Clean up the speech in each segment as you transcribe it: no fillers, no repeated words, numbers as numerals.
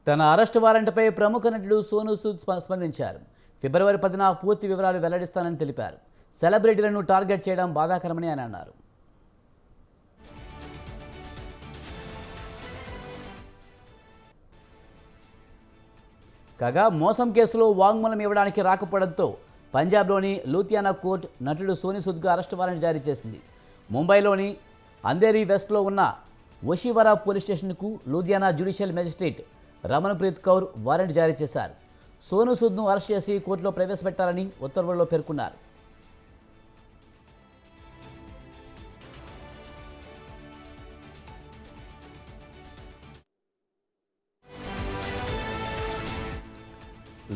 తన అరెస్టు వారెంట్పై ప్రముఖ నటుడు సోనూ సూద్ స్పందించారు. ఫిబ్రవరి 10న పూర్తి వివరాలు వెల్లడిస్తానని తెలిపారు. సెలబ్రిటీలను టార్గెట్ చేయడం బాధాకరమని ఆయన అన్నారు. కాగా మోసం కేసులో వాంగ్మూలం ఇవ్వడానికి రాకపోవడంతో పంజాబ్లోని లూధియానా కోర్టు నటుడు సోనూ సూద్కు అరెస్టు వారెంట్ జారీ చేసింది. ముంబైలోని అంధేరి వెస్ట్లో ఉన్న ఓషివారా పోలీస్ స్టేషన్కు Ludhiana judicial magistrate Ramanpreet Kaur warrant జారీ చేశారు. సోనూ సూద్ను అరెస్ట్ చేసి కోర్టులో ప్రవేశపెట్టాలని ఉత్తర్వుల్లో పేర్కొన్నారు.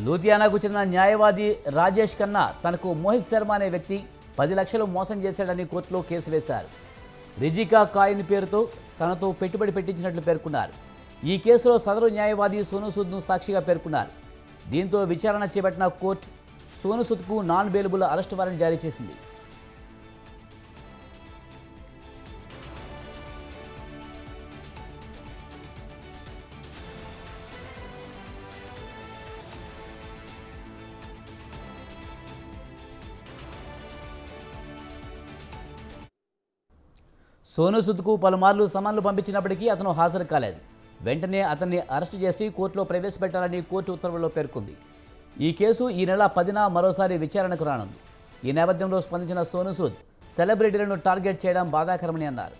లూధియానాకు చెందిన న్యాయవాది రాజేష్ ఖన్నా తనకు మోహిత్ శర్మ అనే వ్యక్తి 10 లక్షలు మోసం చేశాడని కోర్టులో కేసు వేశారు. రిజికా కాయిన్ పేరుతో తనతో పెట్టుబడి పెట్టించినట్లు పేర్కొన్నారు. ఈ కేసులో సదరు న్యాయవాది సోనూ సూద్ను సాక్షిగా పేర్కొన్నారు. దీంతో విచారణ చేపట్టిన కోర్టు సోనూ సూద్కు నాన్ బెయిలబుల్ అరెస్ట్ వారెంట్ జారీ చేసింది. సోనూ సూద్కు పలుమార్లు సమన్లు పంపించినప్పటికీ అతను హాజరు కాలేదు. వెంటనే అతన్ని అరెస్టు చేసి కోర్టులో ప్రవేశపెట్టాలని కోర్టు ఉత్తర్వుల్లో పేర్కొంది. ఈ కేసు ఈ నెల 10న మరోసారి విచారణకు రానుంది. ఈ నేపథ్యంలో స్పందించిన సోనూ సూద్ సెలబ్రిటీలను టార్గెట్ చేయడం బాధాకరమని అన్నారు.